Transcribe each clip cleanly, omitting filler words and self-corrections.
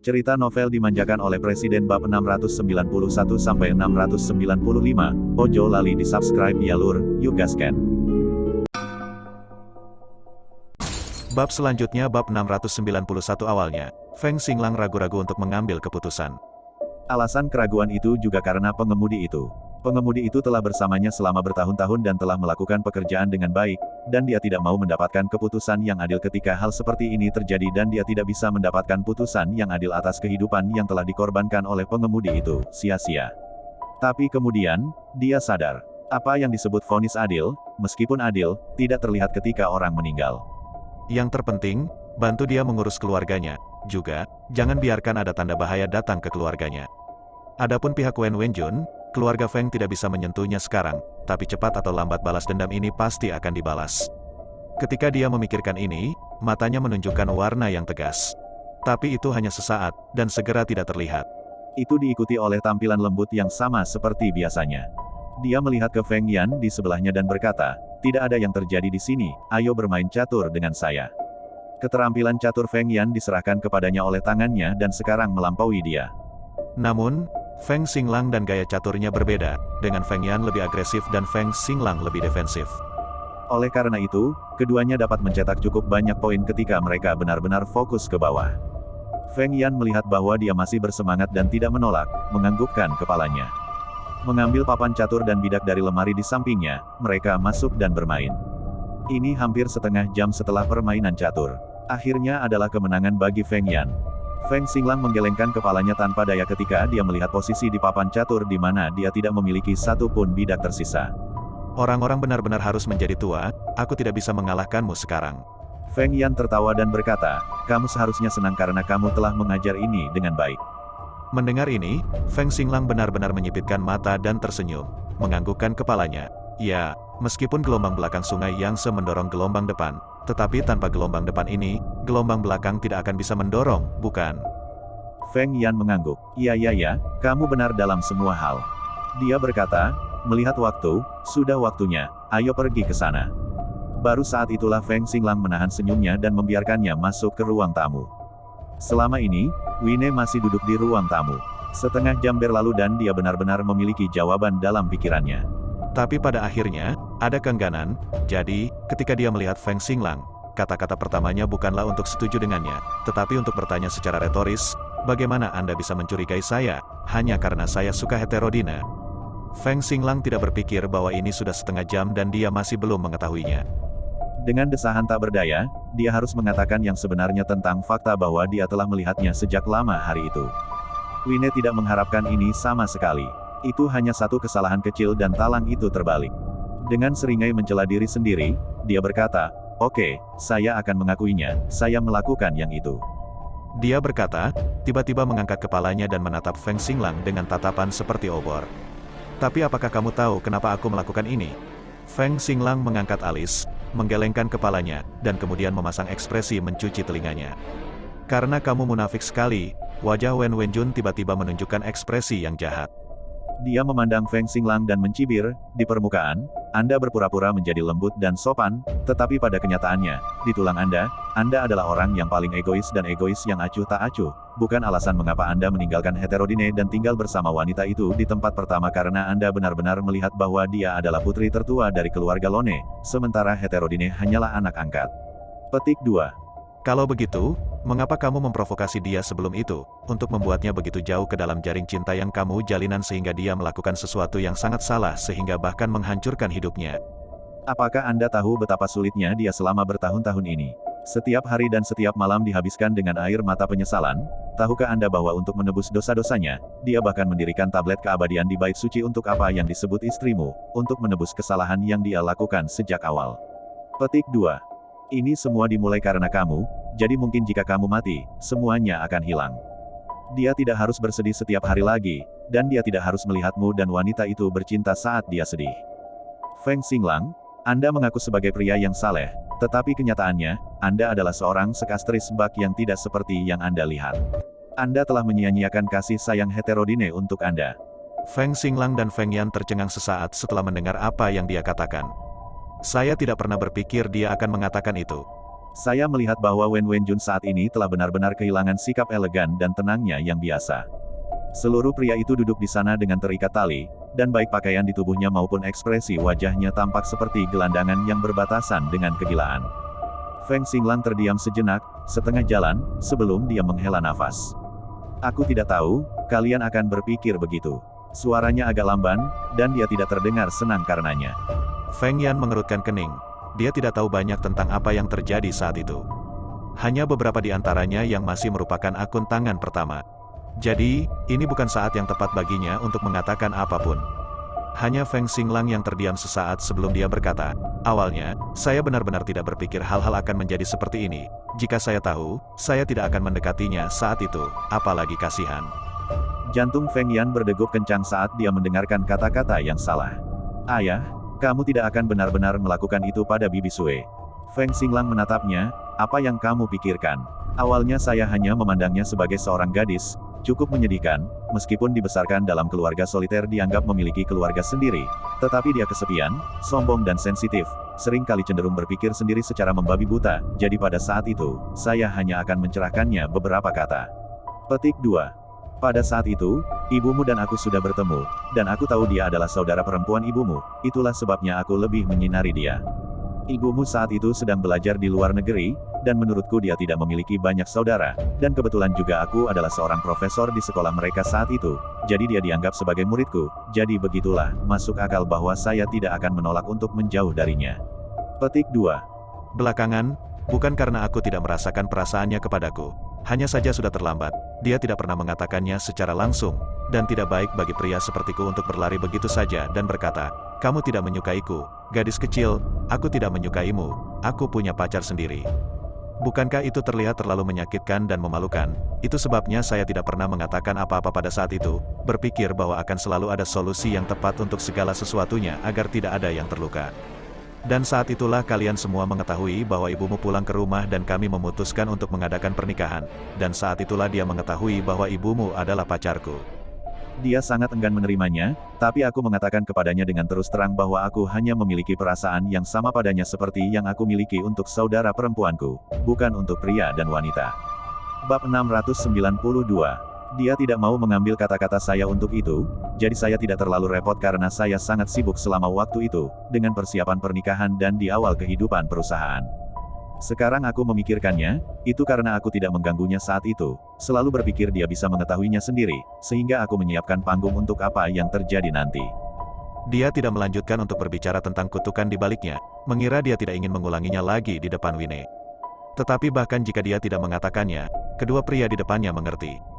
Cerita novel dimanjakan oleh Presiden bab 691-695. Ojo lali di subscribe ya lur, yuk gasken. Bab selanjutnya bab 691 awalnya, Feng Xinglang ragu-ragu untuk mengambil keputusan. Alasan keraguan itu juga karena pengemudi itu. Pengemudi itu telah bersamanya selama bertahun-tahun dan telah melakukan pekerjaan dengan baik, dan dia tidak mau mendapatkan keputusan yang adil ketika hal seperti ini terjadi dan dia tidak bisa mendapatkan putusan yang adil atas kehidupan yang telah dikorbankan oleh pengemudi itu, sia-sia. Tapi kemudian, dia sadar, apa yang disebut vonis adil, meskipun adil, tidak terlihat ketika orang meninggal. Yang terpenting, bantu dia mengurus keluarganya. Juga, jangan biarkan ada tanda bahaya datang ke keluarganya. Adapun pihak Wen Wenjun, keluarga Feng tidak bisa menyentuhnya sekarang, tapi cepat atau lambat balas dendam ini pasti akan dibalas. Ketika dia memikirkan ini, matanya menunjukkan warna yang tegas. Tapi itu hanya sesaat, dan segera tidak terlihat. Itu diikuti oleh tampilan lembut yang sama seperti biasanya. Dia melihat ke Feng Yan di sebelahnya dan berkata, tidak ada yang terjadi di sini, ayo bermain catur dengan saya. Keterampilan catur Feng Yan diserahkan kepadanya oleh tangannya dan sekarang melampaui dia. Namun, Feng Xinglang dan gaya caturnya berbeda, dengan Feng Yan lebih agresif dan Feng Xinglang lebih defensif. Oleh karena itu, keduanya dapat mencetak cukup banyak poin ketika mereka benar-benar fokus ke bawah. Feng Yan melihat bahwa dia masih bersemangat dan tidak menolak, menganggukkan kepalanya. Mengambil papan catur dan bidak dari lemari di sampingnya, mereka masuk dan bermain. Ini hampir setengah jam setelah permainan catur. Akhirnya adalah kemenangan bagi Feng Yan. Feng Xinglang menggelengkan kepalanya tanpa daya ketika dia melihat posisi di papan catur di mana dia tidak memiliki satu pun bidak tersisa. Orang-orang benar-benar harus menjadi tua, aku tidak bisa mengalahkanmu sekarang. Feng Yan tertawa dan berkata, kamu seharusnya senang karena kamu telah mengajar ini dengan baik. Mendengar ini, Feng Xinglang benar-benar menyipitkan mata dan tersenyum, menganggukkan kepalanya. Ya, meskipun gelombang belakang sungai Yangtze mendorong gelombang depan, tetapi tanpa gelombang depan ini, gelombang belakang tidak akan bisa mendorong, bukan? Feng Yan mengangguk. Ya, kamu benar dalam semua hal. Dia berkata, melihat waktu, sudah waktunya, ayo pergi ke sana. Baru saat itulah Feng Xinglang menahan senyumnya dan membiarkannya masuk ke ruang tamu. Selama ini, Wine masih duduk di ruang tamu. Setengah jam berlalu dan dia benar-benar memiliki jawaban dalam pikirannya. Tapi pada akhirnya, ada keengganan, jadi, ketika dia melihat Feng Xinglang, kata-kata pertamanya bukanlah untuk setuju dengannya, tetapi untuk bertanya secara retoris, bagaimana Anda bisa mencurigai saya, hanya karena saya suka heterodine? Feng Xinglang tidak berpikir bahwa ini sudah setengah jam dan dia masih belum mengetahuinya. Dengan desahan tak berdaya, dia harus mengatakan yang sebenarnya tentang fakta bahwa dia telah melihatnya sejak lama hari itu. Wine tidak mengharapkan ini sama sekali. Itu hanya satu kesalahan kecil dan talang itu terbalik. Dengan seringai mencela diri sendiri, dia berkata, oke, saya akan mengakuinya, saya melakukan yang itu. Dia berkata, tiba-tiba mengangkat kepalanya dan menatap Feng Xinglang dengan tatapan seperti obor. Tapi apakah kamu tahu kenapa aku melakukan ini? Feng Xinglang mengangkat alis, menggelengkan kepalanya, dan kemudian memasang ekspresi mencuci telinganya. Karena kamu munafik sekali, wajah Wen Wenjun tiba-tiba menunjukkan ekspresi yang jahat. Dia memandang Feng Xinglang dan mencibir, di permukaan, Anda berpura-pura menjadi lembut dan sopan, tetapi pada kenyataannya, di tulang Anda adalah orang yang paling egois dan egois yang acuh tak acuh. Bukan alasan mengapa Anda meninggalkan heterodine dan tinggal bersama wanita itu di tempat pertama karena Anda benar-benar melihat bahwa dia adalah putri tertua dari keluarga Lone, sementara heterodine hanyalah anak angkat. Petik 2. Kalau begitu, mengapa kamu memprovokasi dia sebelum itu, untuk membuatnya begitu jauh ke dalam jaring cinta yang kamu jalinan sehingga dia melakukan sesuatu yang sangat salah sehingga bahkan menghancurkan hidupnya? Apakah Anda tahu betapa sulitnya dia selama bertahun-tahun ini? Setiap hari dan setiap malam dihabiskan dengan air mata penyesalan. Tahukah Anda bahwa untuk menebus dosa-dosanya, dia bahkan mendirikan tablet keabadian di bait suci untuk apa yang disebut istrimu, untuk menebus kesalahan yang dia lakukan sejak awal. Petik 2. Ini semua dimulai karena kamu, jadi mungkin jika kamu mati, semuanya akan hilang. Dia tidak harus bersedih setiap hari lagi, dan dia tidak harus melihatmu dan wanita itu bercinta saat dia sedih. Feng Xinglang, Anda mengaku sebagai pria yang saleh, tetapi kenyataannya, Anda adalah seorang sekastris bak yang tidak seperti yang Anda lihat. Anda telah menyia-nyiakan kasih sayang heterodine untuk Anda. Feng Xinglang dan Feng Yan tercengang sesaat setelah mendengar apa yang dia katakan. Saya tidak pernah berpikir dia akan mengatakan itu. Saya melihat bahwa Wen Wenjun saat ini telah benar-benar kehilangan sikap elegan dan tenangnya yang biasa. Seluruh pria itu duduk di sana dengan terikat tali, dan baik pakaian di tubuhnya maupun ekspresi wajahnya tampak seperti gelandangan yang berbatasan dengan kegilaan. Feng Xinglang terdiam sejenak, setengah jalan, sebelum dia menghela nafas. Aku tidak tahu, kalian akan berpikir begitu. Suaranya agak lamban, dan dia tidak terdengar senang karenanya. Feng Yan mengerutkan kening. Dia tidak tahu banyak tentang apa yang terjadi saat itu. Hanya beberapa di antaranya yang masih merupakan akun tangan pertama. Jadi, ini bukan saat yang tepat baginya untuk mengatakan apapun. Hanya Feng Xinglang yang terdiam sesaat sebelum dia berkata, awalnya, saya benar-benar tidak berpikir hal-hal akan menjadi seperti ini. Jika saya tahu, saya tidak akan mendekatinya saat itu, apalagi kasihan. Jantung Feng Yan berdegup kencang saat dia mendengarkan kata-kata yang salah. Ayah, kamu tidak akan benar-benar melakukan itu pada Bibi Sue. Feng Xinglang menatapnya, apa yang kamu pikirkan? Awalnya saya hanya memandangnya sebagai seorang gadis, cukup menyedihkan, meskipun dibesarkan dalam keluarga soliter dianggap memiliki keluarga sendiri. Tetapi dia kesepian, sombong dan sensitif, sering kali cenderung berpikir sendiri secara membabi buta, jadi pada saat itu, saya hanya akan mencerahkannya beberapa kata. Petik 2. Pada saat itu, ibumu dan aku sudah bertemu, dan aku tahu dia adalah saudara perempuan ibumu, itulah sebabnya aku lebih menyinari dia. Ibumu saat itu sedang belajar di luar negeri, dan menurutku dia tidak memiliki banyak saudara, dan kebetulan juga aku adalah seorang profesor di sekolah mereka saat itu, jadi dia dianggap sebagai muridku, jadi begitulah, masuk akal bahwa saya tidak akan menolak untuk menjauh darinya. Petik 2. Belakangan, bukan karena aku tidak merasakan perasaannya kepadaku. Hanya saja sudah terlambat, dia tidak pernah mengatakannya secara langsung, dan tidak baik bagi pria sepertiku untuk berlari begitu saja dan berkata, kamu tidak menyukaiku, gadis kecil, aku tidak menyukaimu, aku punya pacar sendiri. Bukankah itu terlihat terlalu menyakitkan dan memalukan? Itu sebabnya saya tidak pernah mengatakan apa-apa pada saat itu, berpikir bahwa akan selalu ada solusi yang tepat untuk segala sesuatunya agar tidak ada yang terluka. Dan saat itulah kalian semua mengetahui bahwa ibumu pulang ke rumah dan kami memutuskan untuk mengadakan pernikahan. Dan saat itulah dia mengetahui bahwa ibumu adalah pacarku. Dia sangat enggan menerimanya, tapi aku mengatakan kepadanya dengan terus terang bahwa aku hanya memiliki perasaan yang sama padanya seperti yang aku miliki untuk saudara perempuanku, bukan untuk pria dan wanita. Bab 692. Dia tidak mau mengambil kata-kata saya untuk itu, jadi saya tidak terlalu repot karena saya sangat sibuk selama waktu itu, dengan persiapan pernikahan dan di awal kehidupan perusahaan. Sekarang aku memikirkannya, itu karena aku tidak mengganggunya saat itu, selalu berpikir dia bisa mengetahuinya sendiri, sehingga aku menyiapkan panggung untuk apa yang terjadi nanti. Dia tidak melanjutkan untuk berbicara tentang kutukan di baliknya, mengira dia tidak ingin mengulanginya lagi di depan Wine. Tetapi bahkan jika dia tidak mengatakannya, kedua pria di depannya mengerti.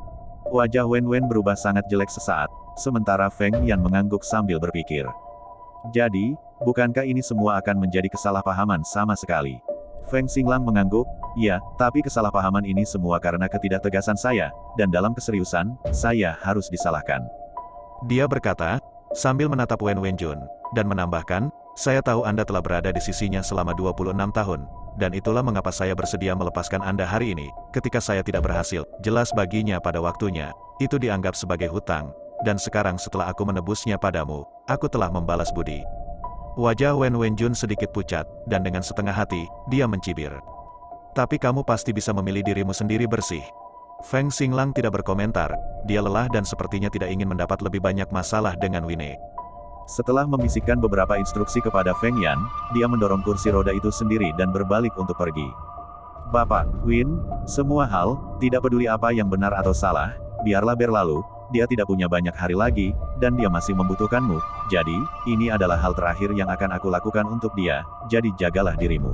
Wajah Wen Wen berubah sangat jelek sesaat, sementara Feng Yan mengangguk sambil berpikir. Jadi, bukankah ini semua akan menjadi kesalahpahaman sama sekali? Feng Xinglang mengangguk, ya, tapi kesalahpahaman ini semua karena ketidaktegasan saya, dan dalam keseriusan, saya harus disalahkan. Dia berkata, sambil menatap Wen Wenjun, dan menambahkan, saya tahu Anda telah berada di sisinya selama 26 tahun. Dan itulah mengapa saya bersedia melepaskan Anda hari ini, ketika saya tidak berhasil, jelas baginya pada waktunya, itu dianggap sebagai hutang, dan sekarang setelah aku menebusnya padamu, aku telah membalas budi. Wajah Wen Wenjun sedikit pucat, dan dengan setengah hati, dia mencibir. Tapi kamu pasti bisa memilih dirimu sendiri bersih. Feng Xinglang tidak berkomentar, dia lelah dan sepertinya tidak ingin mendapat lebih banyak masalah dengan Wine. Setelah membisikkan beberapa instruksi kepada Feng Yan, dia mendorong kursi roda itu sendiri dan berbalik untuk pergi. Bapak, Win, semua hal, tidak peduli apa yang benar atau salah, biarlah berlalu, dia tidak punya banyak hari lagi, dan dia masih membutuhkanmu, jadi, ini adalah hal terakhir yang akan aku lakukan untuk dia, jadi jagalah dirimu.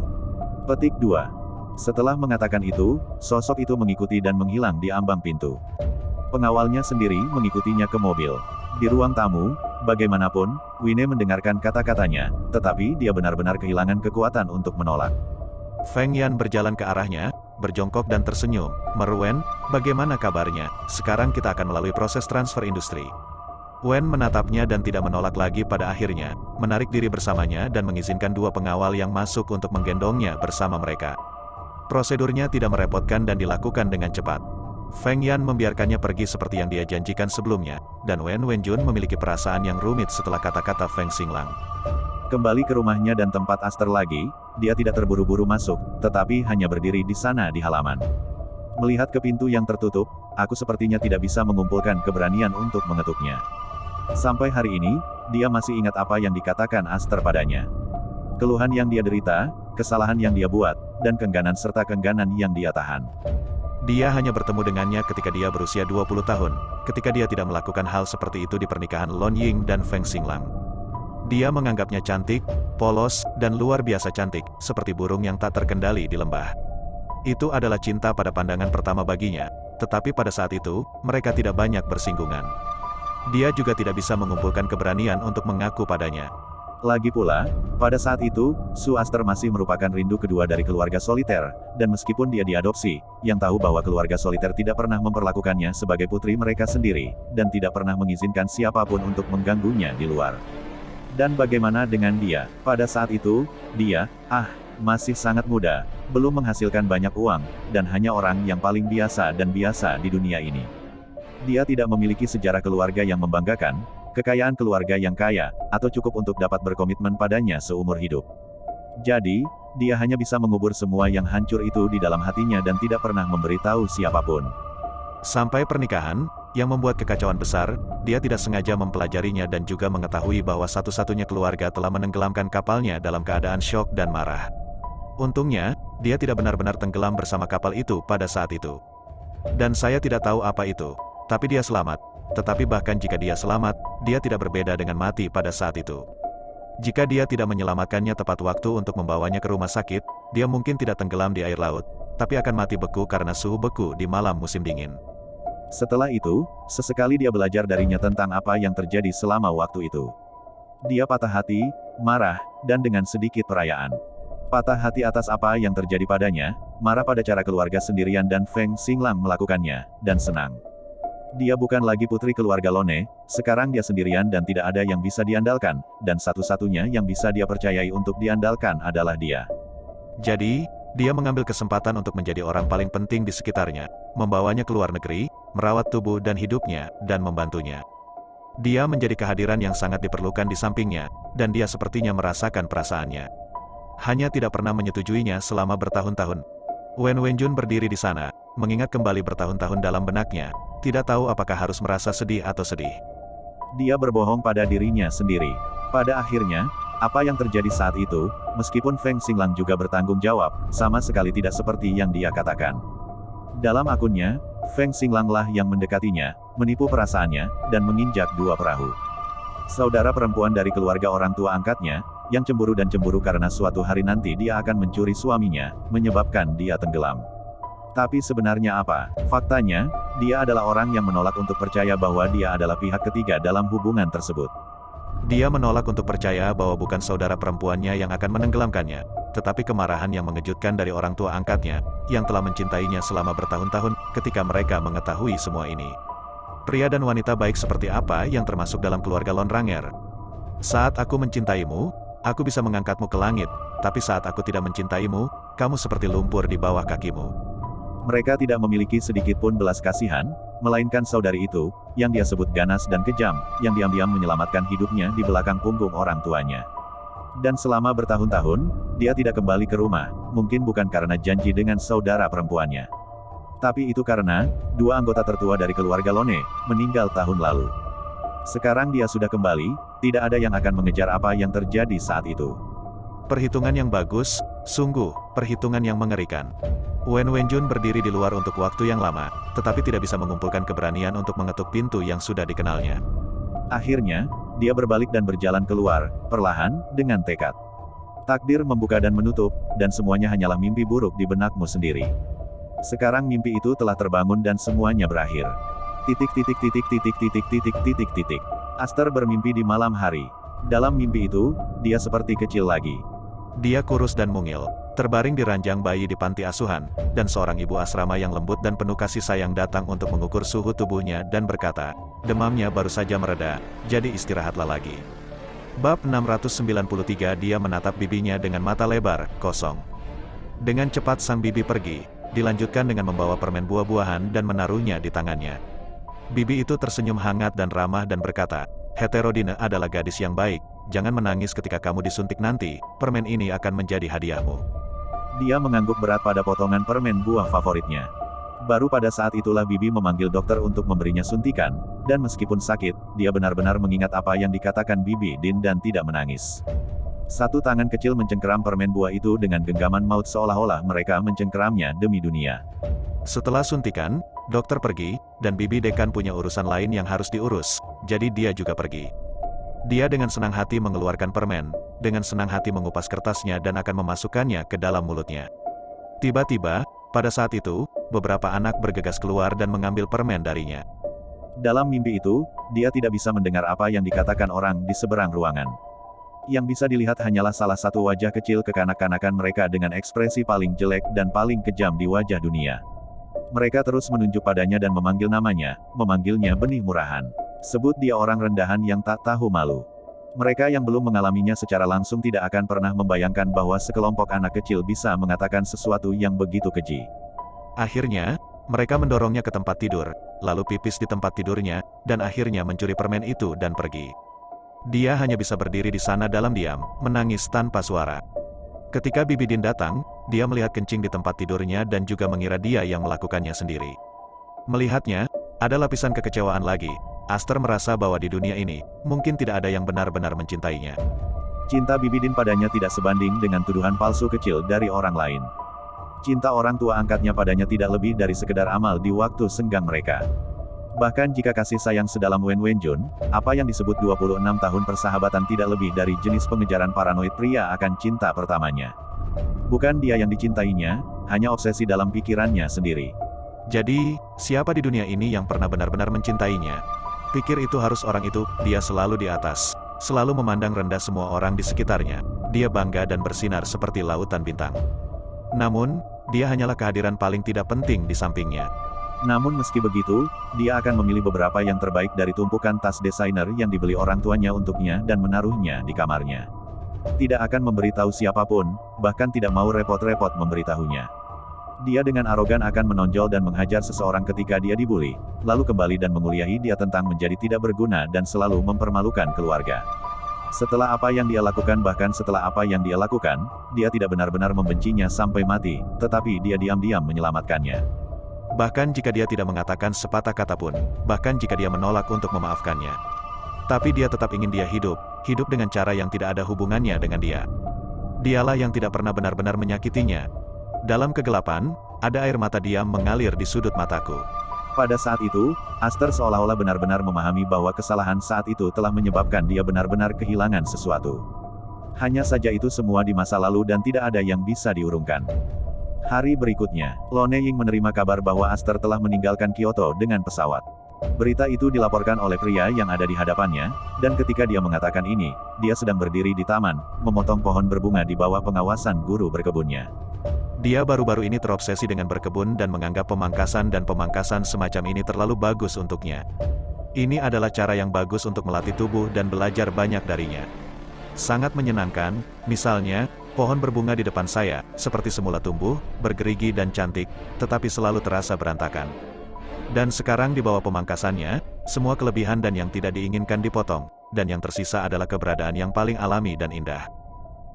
Petik 2. Setelah mengatakan itu, sosok itu mengikuti dan menghilang di ambang pintu. Pengawalnya sendiri mengikutinya ke mobil. Di ruang tamu, bagaimanapun, Wine mendengarkan kata-katanya, tetapi dia benar-benar kehilangan kekuatan untuk menolak. Feng Yan berjalan ke arahnya, berjongkok dan tersenyum. Merwen, bagaimana kabarnya? Sekarang kita akan melalui proses transfer industri. Wen menatapnya dan tidak menolak lagi pada akhirnya, menarik diri bersamanya dan mengizinkan dua pengawal yang masuk untuk menggendongnya bersama mereka. Prosedurnya tidak merepotkan dan dilakukan dengan cepat. Feng Yan membiarkannya pergi seperti yang dia janjikan sebelumnya, dan Wen Wenjun memiliki perasaan yang rumit setelah kata-kata Feng Xinglang. Kembali ke rumahnya dan tempat Aster lagi, dia tidak terburu-buru masuk, tetapi hanya berdiri di sana di halaman. Melihat ke pintu yang tertutup, aku sepertinya tidak bisa mengumpulkan keberanian untuk mengetuknya. Sampai hari ini, dia masih ingat apa yang dikatakan Aster padanya. Keluhan yang dia derita, kesalahan yang dia buat, dan kengganan serta kengganan yang dia tahan. Dia hanya bertemu dengannya ketika dia berusia 20 tahun, ketika dia tidak melakukan hal seperti itu di pernikahan Lon Ying dan Feng Xinglang. Dia menganggapnya cantik, polos, dan luar biasa cantik, seperti burung yang tak terkendali di lembah. Itu adalah cinta pada pandangan pertama baginya, tetapi pada saat itu, mereka tidak banyak bersinggungan. Dia juga tidak bisa mengumpulkan keberanian untuk mengaku padanya. Lagi pula, pada saat itu, Su Aster masih merupakan rindu kedua dari keluarga soliter, dan meskipun dia diadopsi, yang tahu bahwa keluarga soliter tidak pernah memperlakukannya sebagai putri mereka sendiri, dan tidak pernah mengizinkan siapapun untuk mengganggunya di luar. Dan bagaimana dengan dia? Pada saat itu, dia, masih sangat muda, belum menghasilkan banyak uang, dan hanya orang yang paling biasa dan biasa di dunia ini. Dia tidak memiliki sejarah keluarga yang membanggakan, kekayaan keluarga yang kaya, atau cukup untuk dapat berkomitmen padanya seumur hidup. Jadi, dia hanya bisa mengubur semua yang hancur itu di dalam hatinya dan tidak pernah memberitahu siapapun. Sampai pernikahan, yang membuat kekacauan besar, dia tidak sengaja mempelajarinya dan juga mengetahui bahwa satu-satunya keluarga telah menenggelamkan kapalnya dalam keadaan syok dan marah. Untungnya, dia tidak benar-benar tenggelam bersama kapal itu pada saat itu. Dan saya tidak tahu apa itu, tapi dia selamat. Tetapi bahkan jika dia selamat, dia tidak berbeda dengan mati pada saat itu. Jika dia tidak menyelamatkannya tepat waktu untuk membawanya ke rumah sakit, dia mungkin tidak tenggelam di air laut, tapi akan mati beku karena suhu beku di malam musim dingin. Setelah itu, sesekali dia belajar darinya tentang apa yang terjadi selama waktu itu. Dia patah hati, marah, dan dengan sedikit perayaan. Patah hati atas apa yang terjadi padanya, marah pada cara keluarga sendirian dan Feng Xinglang melakukannya, dan senang. Dia bukan lagi putri keluarga Lone, sekarang dia sendirian dan tidak ada yang bisa diandalkan, dan satu-satunya yang bisa dia percayai untuk diandalkan adalah dia. Jadi, dia mengambil kesempatan untuk menjadi orang paling penting di sekitarnya, membawanya ke luar negeri, merawat tubuh dan hidupnya, dan membantunya. Dia menjadi kehadiran yang sangat diperlukan di sampingnya, dan dia sepertinya merasakan perasaannya. Hanya tidak pernah menyetujuinya selama bertahun-tahun. Wen Wenjun berdiri di sana, mengingat kembali bertahun-tahun dalam benaknya, tidak tahu apakah harus merasa sedih atau sedih. Dia berbohong pada dirinya sendiri. Pada akhirnya, apa yang terjadi saat itu, meskipun Feng Xinglang juga bertanggung jawab, sama sekali tidak seperti yang dia katakan. Dalam akunnya, Feng Xinglang lah yang mendekatinya, menipu perasaannya, dan menginjak dua perahu. Saudara perempuan dari keluarga orang tua angkatnya, yang cemburu dan cemburu karena suatu hari nanti dia akan mencuri suaminya, menyebabkan dia tenggelam. Tapi sebenarnya apa? Faktanya, dia adalah orang yang menolak untuk percaya bahwa dia adalah pihak ketiga dalam hubungan tersebut. Dia menolak untuk percaya bahwa bukan saudara perempuannya yang akan menenggelamkannya, tetapi kemarahan yang mengejutkan dari orang tua angkatnya, yang telah mencintainya selama bertahun-tahun, ketika mereka mengetahui semua ini. Pria dan wanita baik seperti apa yang termasuk dalam keluarga Lon Ranger? Saat aku mencintaimu, aku bisa mengangkatmu ke langit, tapi saat aku tidak mencintaimu, kamu seperti lumpur di bawah kakimu. Mereka tidak memiliki sedikit pun belas kasihan, melainkan saudari itu, yang dia sebut ganas dan kejam, yang diam-diam menyelamatkan hidupnya di belakang punggung orang tuanya. Dan selama bertahun-tahun, dia tidak kembali ke rumah, mungkin bukan karena janji dengan saudara perempuannya. Tapi itu karena, dua anggota tertua dari keluarga Lone, meninggal tahun lalu. Sekarang dia sudah kembali, tidak ada yang akan mengejar apa yang terjadi saat itu. Perhitungan yang bagus, sungguh, perhitungan yang mengerikan. Wen Wenjun berdiri di luar untuk waktu yang lama, tetapi tidak bisa mengumpulkan keberanian untuk mengetuk pintu yang sudah dikenalnya. Akhirnya, dia berbalik dan berjalan keluar, perlahan, dengan tekad. Takdir membuka dan menutup, dan semuanya hanyalah mimpi buruk di benakmu sendiri. Sekarang mimpi itu telah terbangun dan semuanya berakhir. Aster bermimpi di malam hari. Dalam mimpi itu, dia seperti kecil lagi. Dia kurus dan mungil, terbaring di ranjang bayi di panti asuhan, dan seorang ibu asrama yang lembut dan penuh kasih sayang datang untuk mengukur suhu tubuhnya dan berkata, demamnya baru saja mereda, jadi istirahatlah lagi. Bab 693. Dia menatap bibinya dengan mata lebar, kosong. Dengan cepat sang bibi pergi, dilanjutkan dengan membawa permen buah-buahan dan menaruhnya di tangannya. Bibi itu tersenyum hangat dan ramah dan berkata, Heterodine adalah gadis yang baik, jangan menangis ketika kamu disuntik nanti, permen ini akan menjadi hadiahmu. Dia mengangguk berat pada potongan permen buah favoritnya. Baru pada saat itulah Bibi memanggil dokter untuk memberinya suntikan, dan meskipun sakit, dia benar-benar mengingat apa yang dikatakan Bibi Din dan tidak menangis. Satu tangan kecil mencengkeram permen buah itu dengan genggaman maut seolah-olah mereka mencengkeramnya demi dunia. Setelah suntikan, dokter pergi, dan Bibi Dekan punya urusan lain yang harus diurus, jadi dia juga pergi. Dia dengan senang hati mengeluarkan permen, dengan senang hati mengupas kertasnya dan akan memasukkannya ke dalam mulutnya. Tiba-tiba, pada saat itu, beberapa anak bergegas keluar dan mengambil permen darinya. Dalam mimpi itu, dia tidak bisa mendengar apa yang dikatakan orang di seberang ruangan. Yang bisa dilihat hanyalah salah satu wajah kecil kekanak-kanakan mereka dengan ekspresi paling jelek dan paling kejam di wajah dunia. Mereka terus menunjuk padanya dan memanggil namanya, memanggilnya benih murahan. Sebut dia orang rendahan yang tak tahu malu. Mereka yang belum mengalaminya secara langsung tidak akan pernah membayangkan bahwa sekelompok anak kecil bisa mengatakan sesuatu yang begitu keji. Akhirnya, mereka mendorongnya ke tempat tidur, lalu pipis di tempat tidurnya, dan akhirnya mencuri permen itu dan pergi. Dia hanya bisa berdiri di sana dalam diam, menangis tanpa suara. Ketika Bibi Din datang, dia melihat kencing di tempat tidurnya dan juga mengira dia yang melakukannya sendiri. Melihatnya, ada lapisan kekecewaan lagi. Aster merasa bahwa di dunia ini, mungkin tidak ada yang benar-benar mencintainya. Cinta Bibi Din padanya tidak sebanding dengan tuduhan palsu kecil dari orang lain. Cinta orang tua angkatnya padanya tidak lebih dari sekedar amal di waktu senggang mereka. Bahkan jika kasih sayang sedalam Wen Wenjun, apa yang disebut 26 tahun persahabatan tidak lebih dari jenis pengejaran paranoid pria akan cinta pertamanya. Bukan dia yang dicintainya, hanya obsesi dalam pikirannya sendiri. Jadi, siapa di dunia ini yang pernah benar-benar mencintainya? Pikir itu harus orang itu, dia selalu di atas, selalu memandang rendah semua orang di sekitarnya. Dia bangga dan bersinar seperti lautan bintang. Namun, dia hanyalah kehadiran paling tidak penting di sampingnya. Namun meski begitu, dia akan memilih beberapa yang terbaik dari tumpukan tas desainer yang dibeli orang tuanya untuknya dan menaruhnya di kamarnya. Tidak akan memberitahu siapapun, bahkan tidak mau repot-repot memberitahunya. Dia dengan arogan akan menonjol dan menghajar seseorang ketika dia dibuli, lalu kembali dan menguliahi dia tentang menjadi tidak berguna dan selalu mempermalukan keluarga. Setelah apa yang dia lakukan bahkan setelah apa yang dia lakukan, dia tidak benar-benar membencinya sampai mati, tetapi dia diam-diam menyelamatkannya. Bahkan jika dia tidak mengatakan sepatah kata pun, bahkan jika dia menolak untuk memaafkannya. Tapi dia tetap ingin dia hidup dengan cara yang tidak ada hubungannya dengan dia. Dialah yang tidak pernah benar-benar menyakitinya. Dalam kegelapan, ada air mata diam mengalir di sudut mataku. Pada saat itu, Aster seolah-olah benar-benar memahami bahwa kesalahan saat itu telah menyebabkan dia benar-benar kehilangan sesuatu. Hanya saja itu semua di masa lalu dan tidak ada yang bisa diurungkan. Hari berikutnya, Lone Ying menerima kabar bahwa Aster telah meninggalkan Kyoto dengan pesawat. Berita itu dilaporkan oleh pria yang ada di hadapannya, dan ketika dia mengatakan ini, dia sedang berdiri di taman, memotong pohon berbunga di bawah pengawasan guru berkebunnya. Dia baru-baru ini terobsesi dengan berkebun dan menganggap pemangkasan dan pemangkasan semacam ini terlalu bagus untuknya. Ini adalah cara yang bagus untuk melatih tubuh dan belajar banyak darinya. Sangat menyenangkan, misalnya, pohon berbunga di depan saya, seperti semula tumbuh, bergerigi dan cantik, tetapi selalu terasa berantakan. Dan sekarang di bawah pemangkasannya, semua kelebihan dan yang tidak diinginkan dipotong, dan yang tersisa adalah keberadaan yang paling alami dan indah.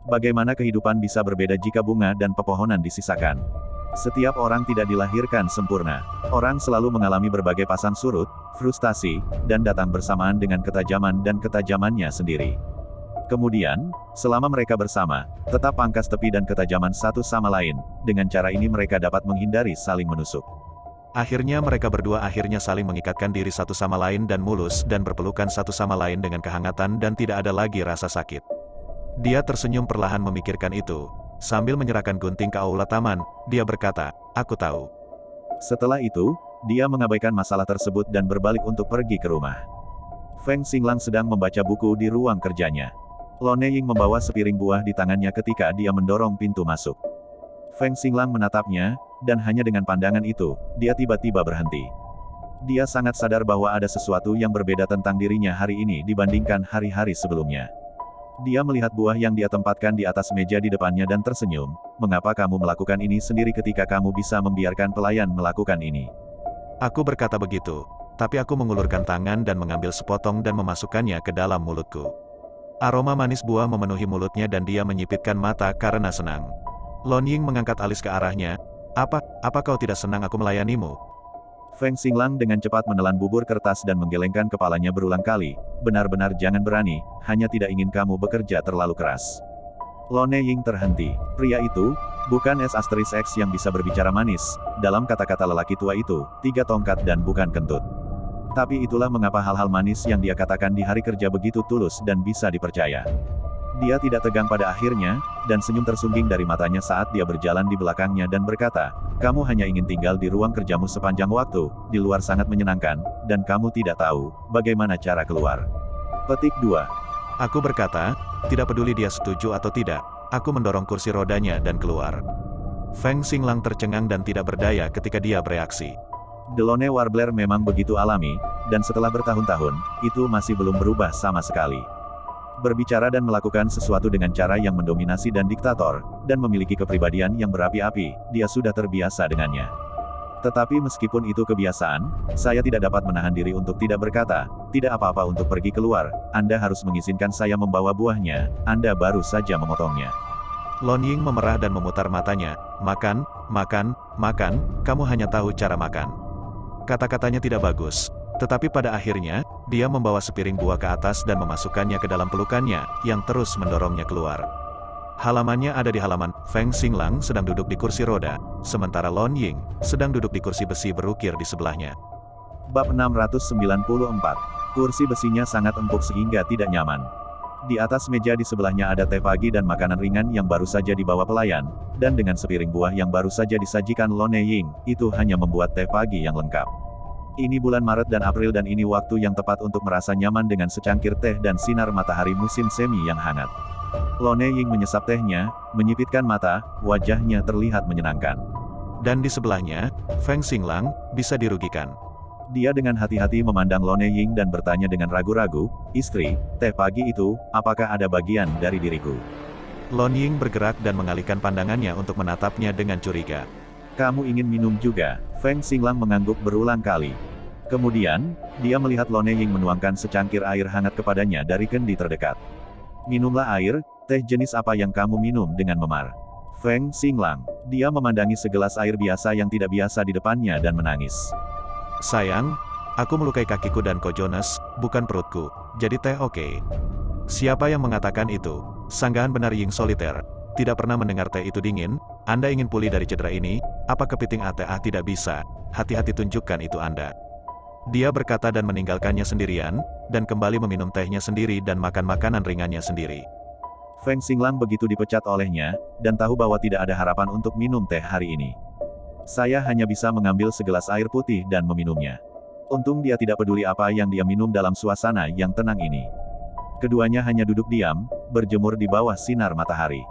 Bagaimana kehidupan bisa berbeda jika bunga dan pepohonan disisakan? Setiap orang tidak dilahirkan sempurna. Orang selalu mengalami berbagai pasang surut, frustasi, dan datang bersamaan dengan ketajaman dan ketajamannya sendiri. Kemudian, selama mereka bersama, tetap pangkas tepi dan ketajaman satu sama lain, dengan cara ini mereka dapat menghindari saling menusuk. Akhirnya mereka berdua akhirnya saling mengikatkan diri satu sama lain dan mulus dan berpelukan satu sama lain dengan kehangatan dan tidak ada lagi rasa sakit. Dia tersenyum perlahan memikirkan itu. Sambil menyerahkan gunting ke aula taman, dia berkata, "Aku tahu." Setelah itu, dia mengabaikan masalah tersebut dan berbalik untuk pergi ke rumah. Feng Xinglang sedang membaca buku di ruang kerjanya. Lone Ying membawa sepiring buah di tangannya ketika dia mendorong pintu masuk. Feng Xinglang menatapnya, dan hanya dengan pandangan itu, dia tiba-tiba berhenti. Dia sangat sadar bahwa ada sesuatu yang berbeda tentang dirinya hari ini dibandingkan hari-hari sebelumnya. Dia melihat buah yang dia tempatkan di atas meja di depannya dan tersenyum. "Mengapa kamu melakukan ini sendiri ketika kamu bisa membiarkan pelayan melakukan ini?" Aku berkata begitu, tapi aku mengulurkan tangan dan mengambil sepotong dan memasukkannya ke dalam mulutku. Aroma manis buah memenuhi mulutnya dan dia menyipitkan mata karena senang. Lon Ying mengangkat alis ke arahnya. Apa kau tidak senang aku melayanimu? Feng Xinglang dengan cepat menelan bubur kertas dan menggelengkan kepalanya berulang kali. Benar-benar jangan berani, hanya tidak ingin kamu bekerja terlalu keras. Lone Ying terhenti. Pria itu, bukan X yang bisa berbicara manis. Dalam kata-kata lelaki tua itu, 3 tongkat dan bukan kentut. Tapi itulah mengapa hal-hal manis yang dia katakan di hari kerja begitu tulus dan bisa dipercaya. Dia tidak tegang pada akhirnya, dan senyum tersungging dari matanya saat dia berjalan di belakangnya dan berkata, kamu hanya ingin tinggal di ruang kerjamu sepanjang waktu, di luar sangat menyenangkan, dan kamu tidak tahu, bagaimana cara keluar. Petik 2. Aku berkata, tidak peduli dia setuju atau tidak, aku mendorong kursi rodanya dan keluar. Feng Xinglang tercengang dan tidak berdaya ketika dia bereaksi. Delone Warbler memang begitu alami, dan setelah bertahun-tahun, itu masih belum berubah sama sekali. Berbicara dan melakukan sesuatu dengan cara yang mendominasi dan diktator, dan memiliki kepribadian yang berapi-api, dia sudah terbiasa dengannya. Tetapi meskipun itu kebiasaan, saya tidak dapat menahan diri untuk tidak berkata, tidak apa-apa untuk pergi keluar, Anda harus mengizinkan saya membawa buahnya, Anda baru saja memotongnya. Lon Ying memerah dan memutar matanya, makan, kamu hanya tahu cara makan. Kata-katanya tidak bagus, tetapi pada akhirnya, dia membawa sepiring buah ke atas dan memasukkannya ke dalam pelukannya, yang terus mendorongnya keluar. Halamannya ada di halaman. Feng Xinglang sedang duduk di kursi roda, sementara Lon Ying sedang duduk di kursi besi berukir di sebelahnya. Bab 694. Kursi besinya sangat empuk sehingga tidak nyaman. Di atas meja di sebelahnya ada teh pagi dan makanan ringan yang baru saja dibawa pelayan, dan dengan sepiring buah yang baru saja disajikan Lone Ying, itu hanya membuat teh pagi yang lengkap. Ini bulan Maret dan April dan ini waktu yang tepat untuk merasa nyaman dengan secangkir teh dan sinar matahari musim semi yang hangat. Lone Ying menyesap tehnya, menyipitkan mata, wajahnya terlihat menyenangkan. Dan di sebelahnya, Feng Xinglang bisa dirugikan. Dia dengan hati-hati memandang Lone Ying dan bertanya dengan ragu-ragu, istri, teh pagi itu, apakah ada bagian dari diriku? Lon Ying bergerak dan mengalihkan pandangannya untuk menatapnya dengan curiga. Kamu ingin minum juga? Feng Xinglang mengangguk berulang kali. Kemudian, dia melihat Lone Ying menuangkan secangkir air hangat kepadanya dari kendi terdekat. Minumlah air, teh jenis apa yang kamu minum dengan memar? Feng Xinglang. Dia memandangi segelas air biasa yang tidak biasa di depannya dan menangis. Sayang, aku melukai kakiku dan Kojones, bukan perutku, jadi teh oke. Siapa yang mengatakan itu? Sanggahan benar Ying Soliter. Tidak pernah mendengar teh itu dingin. Anda ingin pulih dari cedera ini? Apa kepiting ATA tidak bisa? Hati-hati tunjukkan itu Anda. Dia berkata dan meninggalkannya sendirian, dan kembali meminum tehnya sendiri dan makan makanan ringannya sendiri. Feng Xinglang begitu dipecat olehnya, dan tahu bahwa tidak ada harapan untuk minum teh hari ini. Saya hanya bisa mengambil segelas air putih dan meminumnya. Untung dia tidak peduli apa yang dia minum dalam suasana yang tenang ini. Keduanya hanya duduk diam, berjemur di bawah sinar matahari.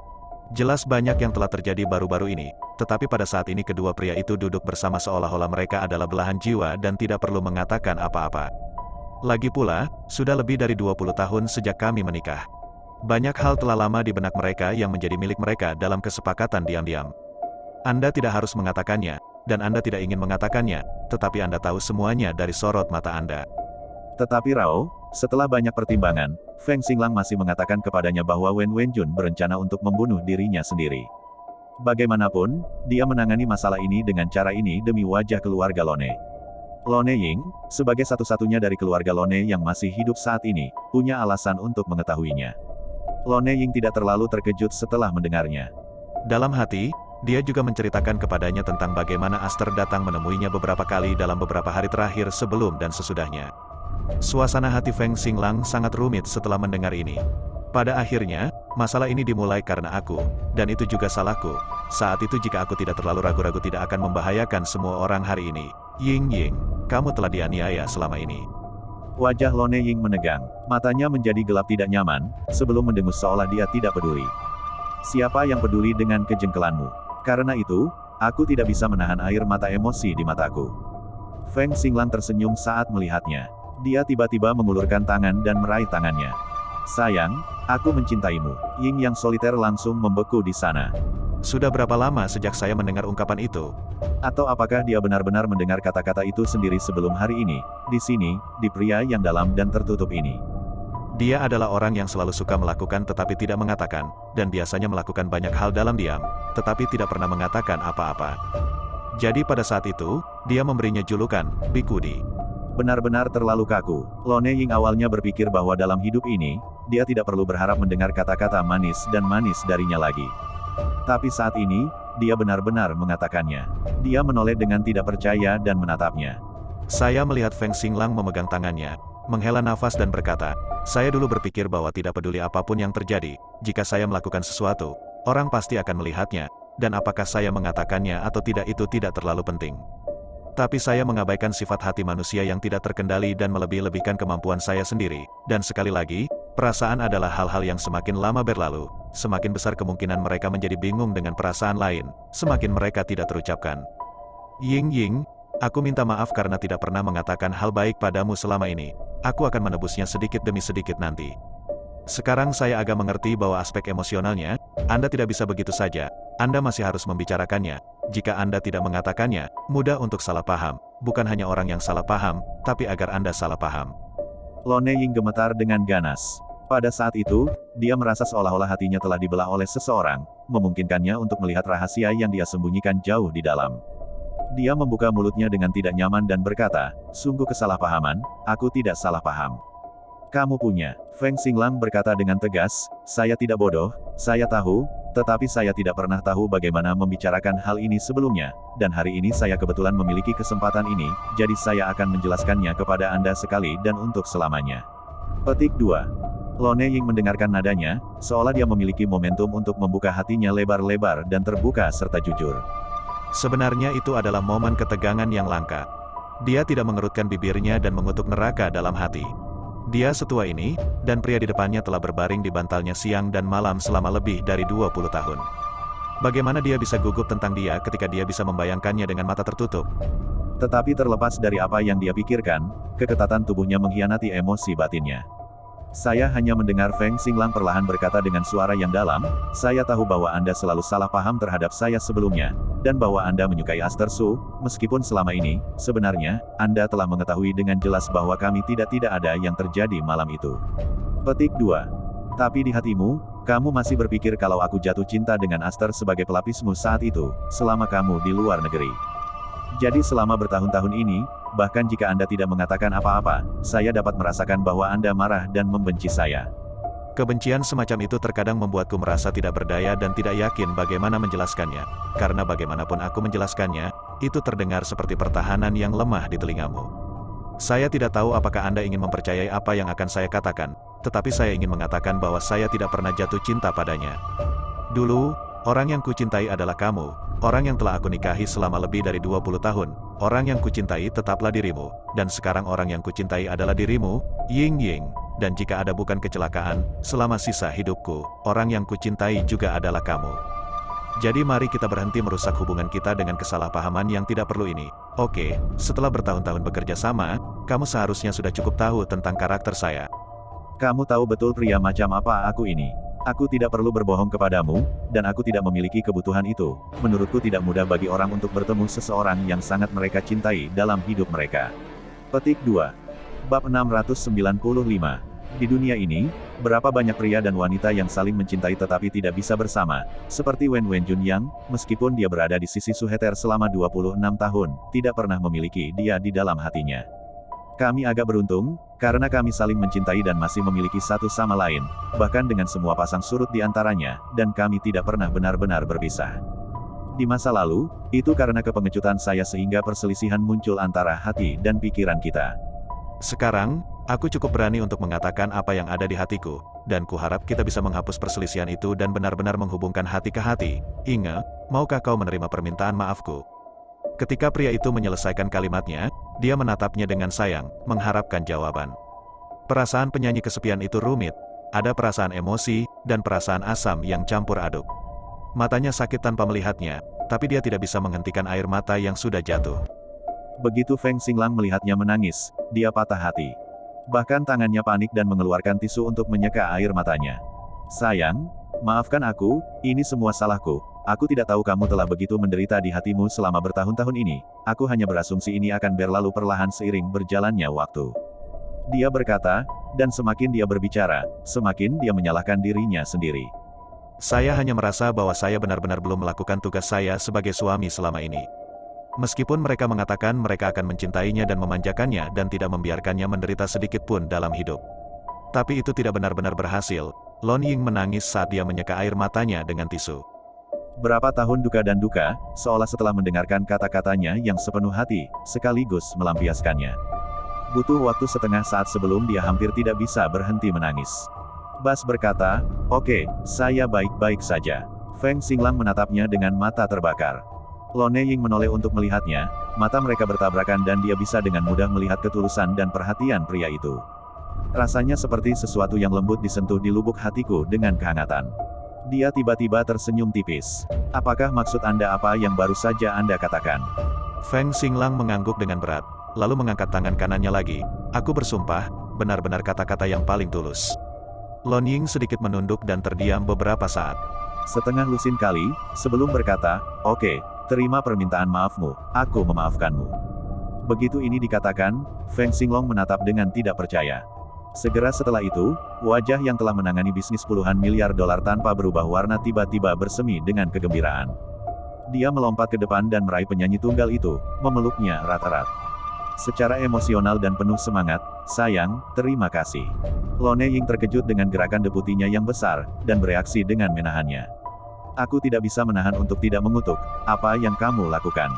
Jelas banyak yang telah terjadi baru-baru ini, tetapi pada saat ini kedua pria itu duduk bersama seolah-olah mereka adalah belahan jiwa dan tidak perlu mengatakan apa-apa. Lagi pula, sudah lebih dari 20 tahun sejak kami menikah. Banyak hal telah lama di benak mereka yang menjadi milik mereka dalam kesepakatan diam-diam. Anda tidak harus mengatakannya, dan Anda tidak ingin mengatakannya, tetapi Anda tahu semuanya dari sorot mata Anda. Tetapi Rao, setelah banyak pertimbangan, Feng Xinglang masih mengatakan kepadanya bahwa Wen Wenjun berencana untuk membunuh dirinya sendiri. Bagaimanapun, dia menangani masalah ini dengan cara ini demi wajah keluarga Lone. Lone Ying, sebagai satu-satunya dari keluarga Lone yang masih hidup saat ini, punya alasan untuk mengetahuinya. Lone Ying tidak terlalu terkejut setelah mendengarnya. Dalam hati, dia juga menceritakan kepadanya tentang bagaimana Aster datang menemuinya beberapa kali dalam beberapa hari terakhir sebelum dan sesudahnya. Suasana hati Feng Xinglang sangat rumit setelah mendengar ini. Pada akhirnya, masalah ini dimulai karena aku, dan itu juga salahku. Saat itu jika aku tidak terlalu ragu-ragu tidak akan membahayakan semua orang hari ini. Ying, kamu telah dianiaya selama ini. Wajah Lone Ying menegang, matanya menjadi gelap tidak nyaman, sebelum mendengus seolah dia tidak peduli. Siapa yang peduli dengan kejengkelanmu? Karena itu, aku tidak bisa menahan air mata emosi di mataku. Feng Xinglang tersenyum saat melihatnya. Dia tiba-tiba mengulurkan tangan dan meraih tangannya. Sayang, aku mencintaimu. Ying yang soliter langsung membeku di sana. Sudah berapa lama sejak saya mendengar ungkapan itu? Atau apakah dia benar-benar mendengar kata-kata itu sendiri sebelum hari ini, di sini, di pria yang dalam dan tertutup ini? Dia adalah orang yang selalu suka melakukan tetapi tidak mengatakan, dan biasanya melakukan banyak hal dalam diam, tetapi tidak pernah mengatakan apa-apa. Jadi pada saat itu, dia memberinya julukan, Bikudi. Benar-benar terlalu kaku. Lone Ying awalnya berpikir bahwa dalam hidup ini, dia tidak perlu berharap mendengar kata-kata manis dan manis darinya lagi. Tapi saat ini, dia benar-benar mengatakannya. Dia menoleh dengan tidak percaya dan menatapnya. Saya melihat Feng Xinglang memegang tangannya, menghela nafas dan berkata, saya dulu berpikir bahwa tidak peduli apapun yang terjadi, jika saya melakukan sesuatu, orang pasti akan melihatnya, dan apakah saya mengatakannya atau tidak itu tidak terlalu penting. Tapi saya mengabaikan sifat hati manusia yang tidak terkendali dan melebih-lebihkan kemampuan saya sendiri, dan sekali lagi, perasaan adalah hal-hal yang semakin lama berlalu, semakin besar kemungkinan mereka menjadi bingung dengan perasaan lain, semakin mereka tidak terucapkan. Ying, aku minta maaf karena tidak pernah mengatakan hal baik padamu selama ini. Aku akan menebusnya sedikit demi sedikit nanti. Sekarang saya agak mengerti bahwa aspek emosionalnya, Anda tidak bisa begitu saja, Anda masih harus membicarakannya. Jika Anda tidak mengatakannya, mudah untuk salah paham, bukan hanya orang yang salah paham, tapi agar Anda salah paham. Lone Ying gemetar dengan ganas. Pada saat itu, dia merasa seolah-olah hatinya telah dibelah oleh seseorang, memungkinkannya untuk melihat rahasia yang dia sembunyikan jauh di dalam. Dia membuka mulutnya dengan tidak nyaman dan berkata, sungguh kesalahpahaman, aku tidak salah paham. Kamu punya. Feng Xinglang berkata dengan tegas, saya tidak bodoh, saya tahu, tetapi saya tidak pernah tahu bagaimana membicarakan hal ini sebelumnya, dan hari ini saya kebetulan memiliki kesempatan ini, jadi saya akan menjelaskannya kepada Anda sekali dan untuk selamanya. Petik 2. Lone Ying mendengarkan nadanya, seolah dia memiliki momentum untuk membuka hatinya lebar-lebar dan terbuka serta jujur. Sebenarnya itu adalah momen ketegangan yang langka. Dia tidak mengerutkan bibirnya dan mengutuk neraka dalam hati. Dia setua ini, dan pria di depannya telah berbaring di bantalnya siang dan malam selama lebih dari 20 tahun. Bagaimana dia bisa gugup tentang dia ketika dia bisa membayangkannya dengan mata tertutup? Tetapi terlepas dari apa yang dia pikirkan, keketatan tubuhnya mengkhianati emosi batinnya. Saya hanya mendengar Feng Xinglang perlahan berkata dengan suara yang dalam, saya tahu bahwa Anda selalu salah paham terhadap saya sebelumnya, dan bahwa Anda menyukai Aster Su, meskipun selama ini, sebenarnya, Anda telah mengetahui dengan jelas bahwa kami tidak ada yang terjadi malam itu. Petik 2. Tapi di hatimu, kamu masih berpikir kalau aku jatuh cinta dengan Aster sebagai pelapismu saat itu, selama kamu di luar negeri. Jadi selama bertahun-tahun ini, bahkan jika Anda tidak mengatakan apa-apa, saya dapat merasakan bahwa Anda marah dan membenci saya. Kebencian semacam itu terkadang membuatku merasa tidak berdaya dan tidak yakin bagaimana menjelaskannya, karena bagaimanapun aku menjelaskannya, itu terdengar seperti pertahanan yang lemah di telingamu. Saya tidak tahu apakah Anda ingin mempercayai apa yang akan saya katakan, tetapi saya ingin mengatakan bahwa saya tidak pernah jatuh cinta padanya. Dulu, orang yang kucintai adalah kamu, orang yang telah aku nikahi selama lebih dari 20 tahun, orang yang kucintai tetaplah dirimu, dan sekarang orang yang kucintai adalah dirimu, Ying. Dan jika ada bukan kecelakaan, selama sisa hidupku, orang yang kucintai juga adalah kamu. Jadi mari kita berhenti merusak hubungan kita dengan kesalahpahaman yang tidak perlu ini. Oke, setelah bertahun-tahun bekerja sama, kamu seharusnya sudah cukup tahu tentang karakter saya. Kamu tahu betul pria macam apa aku ini. Aku tidak perlu berbohong kepadamu, dan aku tidak memiliki kebutuhan itu. Menurutku tidak mudah bagi orang untuk bertemu seseorang yang sangat mereka cintai dalam hidup mereka. Petik 2. Bab 695. Di dunia ini, berapa banyak pria dan wanita yang saling mencintai tetapi tidak bisa bersama, seperti Wen Junyang, meskipun dia berada di sisi Su Heter selama 26 tahun, tidak pernah memiliki dia di dalam hatinya. Kami agak beruntung, karena kami saling mencintai dan masih memiliki satu sama lain, bahkan dengan semua pasang surut di antaranya, dan kami tidak pernah benar-benar berpisah. Di masa lalu, itu karena kepengecutan saya sehingga perselisihan muncul antara hati dan pikiran kita. Sekarang, aku cukup berani untuk mengatakan apa yang ada di hatiku, dan kuharap kita bisa menghapus perselisihan itu dan benar-benar menghubungkan hati ke hati. Inge, maukah kau menerima permintaan maafku? Ketika pria itu menyelesaikan kalimatnya, dia menatapnya dengan sayang, mengharapkan jawaban. Perasaan penyanyi kesepian itu rumit, ada perasaan emosi, dan perasaan asam yang campur aduk. Matanya sakit tanpa melihatnya, tapi dia tidak bisa menghentikan air mata yang sudah jatuh. Begitu Feng Xinglang melihatnya menangis, dia patah hati. Bahkan tangannya panik dan mengeluarkan tisu untuk menyeka air matanya. Sayang, maafkan aku, ini semua salahku. Aku tidak tahu kamu telah begitu menderita di hatimu selama bertahun-tahun ini. Aku hanya berasumsi ini akan berlalu perlahan seiring berjalannya waktu. Dia berkata, Dan semakin dia berbicara, semakin dia menyalahkan dirinya sendiri. Saya hanya merasa bahwa saya benar-benar belum melakukan tugas saya sebagai suami selama ini. Meskipun mereka mengatakan mereka akan mencintainya dan memanjakannya dan tidak membiarkannya menderita sedikit pun dalam hidup. Tapi itu tidak benar-benar berhasil. Lon Ying menangis saat dia menyeka air matanya dengan tisu. Berapa tahun duka dan duka, seolah setelah mendengarkan kata-katanya yang sepenuh hati, sekaligus melampiaskannya. Butuh waktu setengah saat sebelum dia hampir tidak bisa berhenti menangis. Bas berkata, "Oke, saya baik-baik saja." Feng Xinglang menatapnya dengan mata terbakar. Lon Ying menoleh untuk melihatnya, mata mereka bertabrakan dan dia bisa dengan mudah melihat ketulusan dan perhatian pria itu. Rasanya seperti sesuatu yang lembut disentuh di lubuk hatiku dengan kehangatan. Dia tiba-tiba tersenyum tipis. "Apakah maksud Anda apa yang baru saja Anda katakan?" Feng Xinglang mengangguk dengan berat, lalu mengangkat tangan kanannya lagi. "Aku bersumpah, benar-benar kata-kata yang paling tulus." Lon Ying sedikit menunduk dan terdiam beberapa saat. Setengah lusin kali, sebelum berkata, "Oke, terima permintaan maafmu, aku memaafkanmu." Begitu ini dikatakan, Feng Xinglang menatap dengan tidak percaya. Segera setelah itu, wajah yang telah menangani bisnis puluhan miliar dolar tanpa berubah warna tiba-tiba bersemi dengan kegembiraan. Dia melompat ke depan dan meraih penyanyi tunggal itu, memeluknya erat-erat. Secara emosional dan penuh semangat, "Sayang, terima kasih." Lon Ying terkejut dengan gerakan deputinya yang besar, dan bereaksi dengan menahannya. "Aku tidak bisa menahan untuk tidak mengutuk. Apa yang kamu lakukan?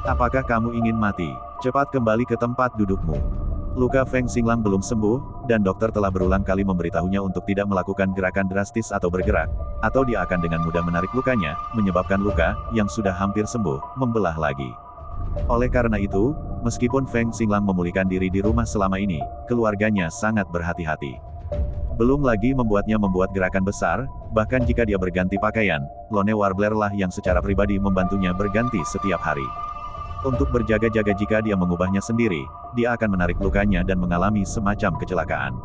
Apakah kamu ingin mati? Cepat kembali ke tempat dudukmu." Luka Feng Xinglang belum sembuh, dan dokter telah berulang kali memberitahunya untuk tidak melakukan gerakan drastis atau bergerak, atau dia akan dengan mudah menarik lukanya, menyebabkan luka, yang sudah hampir sembuh, membelah lagi. Oleh karena itu, meskipun Feng Xinglang memulihkan diri di rumah selama ini, keluarganya sangat berhati-hati. Belum lagi membuatnya membuat gerakan besar, bahkan jika dia berganti pakaian, Lone Warbler lah yang secara pribadi membantunya berganti setiap hari. Untuk berjaga-jaga jika dia mengubahnya sendiri, dia akan menarik lukanya dan mengalami semacam kecelakaan.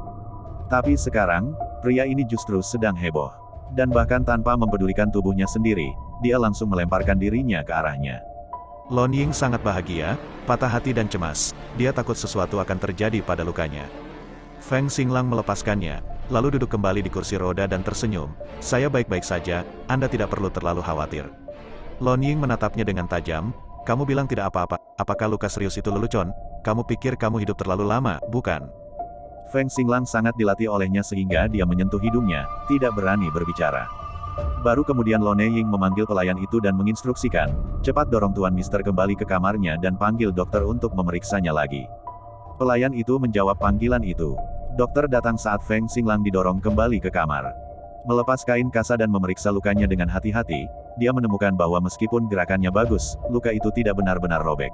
Tapi sekarang, pria ini justru sedang heboh. Dan bahkan tanpa mempedulikan tubuhnya sendiri, dia langsung melemparkan dirinya ke arahnya. Lon Ying sangat bahagia, patah hati dan cemas. Dia takut sesuatu akan terjadi pada lukanya. Feng Xinglang melepaskannya, lalu duduk kembali di kursi roda dan tersenyum. "Saya baik-baik saja, Anda tidak perlu terlalu khawatir." Lon Ying menatapnya dengan tajam. "Kamu bilang tidak apa-apa, apakah luka serius itu lelucon? Kamu pikir kamu hidup terlalu lama, bukan?" Feng Xinglang sangat dilatih olehnya sehingga dia menyentuh hidungnya, tidak berani berbicara. Baru kemudian Lon Ying memanggil pelayan itu dan menginstruksikan, "Cepat dorong Tuan Mister kembali ke kamarnya dan panggil dokter untuk memeriksanya lagi." Pelayan itu menjawab panggilan itu. Dokter datang saat Feng Xinglang didorong kembali ke kamar. Melepas kain kasa dan memeriksa lukanya dengan hati-hati, dia menemukan bahwa meskipun gerakannya bagus, luka itu tidak benar-benar robek.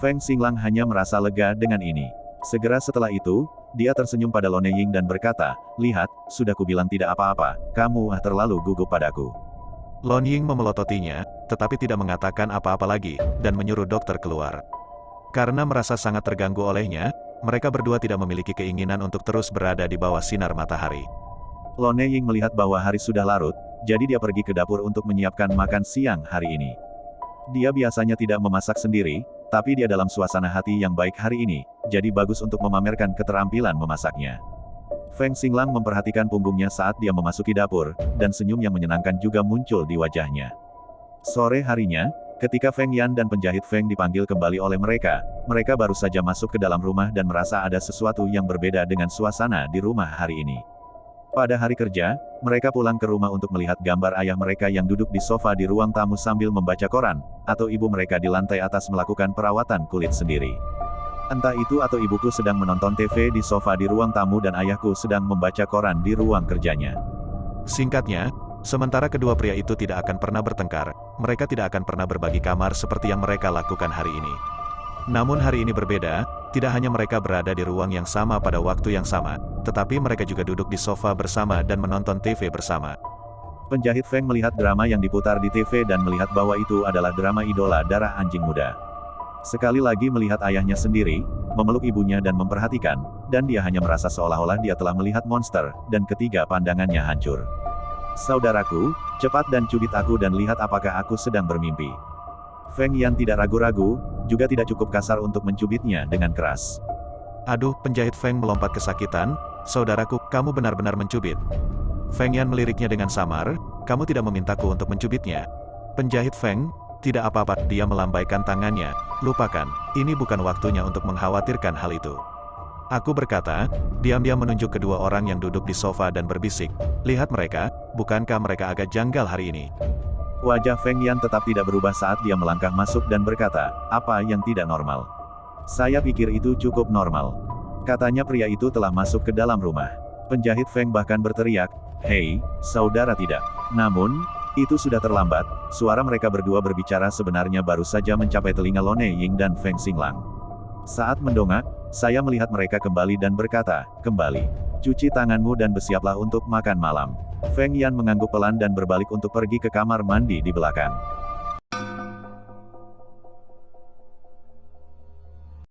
Feng Xinglang hanya merasa lega dengan ini. Segera setelah itu, dia tersenyum pada Lon Ying dan berkata, "Lihat, sudah kubilang tidak apa-apa, kamu terlalu gugup padaku." Lon Ying memelototinya, tetapi tidak mengatakan apa-apa lagi, dan menyuruh dokter keluar. Karena merasa sangat terganggu olehnya, mereka berdua tidak memiliki keinginan untuk terus berada di bawah sinar matahari. Lon Ying melihat bahwa hari sudah larut, jadi dia pergi ke dapur untuk menyiapkan makan siang hari ini. Dia biasanya tidak memasak sendiri, tapi dia dalam suasana hati yang baik hari ini, jadi bagus untuk memamerkan keterampilan memasaknya. Feng Xinglang memperhatikan punggungnya saat dia memasuki dapur, dan senyum yang menyenangkan juga muncul di wajahnya. Sore harinya, ketika Feng Yan dan penjahit Feng dipanggil kembali oleh mereka baru saja masuk ke dalam rumah dan merasa ada sesuatu yang berbeda dengan suasana di rumah hari ini. Pada hari kerja, mereka pulang ke rumah untuk melihat gambar ayah mereka yang duduk di sofa di ruang tamu sambil membaca koran, atau ibu mereka di lantai atas melakukan perawatan kulit sendiri. Entah itu atau ibuku sedang menonton TV di sofa di ruang tamu dan ayahku sedang membaca koran di ruang kerjanya. Singkatnya, sementara kedua pria itu tidak akan pernah bertengkar, mereka tidak akan pernah berbagi kamar seperti yang mereka lakukan hari ini. Namun hari ini berbeda, tidak hanya mereka berada di ruang yang sama pada waktu yang sama, tetapi mereka juga duduk di sofa bersama dan menonton TV bersama. Penjahit Feng melihat drama yang diputar di TV dan melihat bahwa itu adalah drama idola darah anjing muda. Sekali lagi melihat ayahnya sendiri, memeluk ibunya dan memperhatikan, dan dia hanya merasa seolah-olah dia telah melihat monster, dan ketiga pandangannya hancur. "Saudaraku, cepat dan cubit aku dan lihat apakah aku sedang bermimpi." Feng Yan tidak ragu-ragu, juga tidak cukup kasar untuk mencubitnya dengan keras. Aduh, penjahit Feng melompat kesakitan, Saudaraku, kamu benar-benar mencubit. Feng Yan meliriknya dengan samar, kamu tidak memintaku untuk mencubitnya. Penjahit Feng, tidak apa-apa, dia melambaikan tangannya, lupakan, ini bukan waktunya untuk mengkhawatirkan hal itu. Aku berkata, diam-diam menunjuk kedua orang yang duduk di sofa dan berbisik, lihat mereka, bukankah mereka agak janggal hari ini? Wajah Feng Yan tetap tidak berubah saat dia melangkah masuk dan berkata, apa yang tidak normal? Saya pikir itu cukup normal. Katanya pria itu telah masuk ke dalam rumah. Penjahit Feng bahkan berteriak, hei, saudara tidak. Namun, itu sudah terlambat, suara mereka berdua berbicara sebenarnya baru saja mencapai telinga Lone Ying dan Feng Xinglang. Saat mendongak, saya melihat mereka kembali dan berkata, kembali. Cuci tanganmu dan bersiaplah untuk makan malam. Feng Yan mengangguk pelan dan berbalik untuk pergi ke kamar mandi di belakang.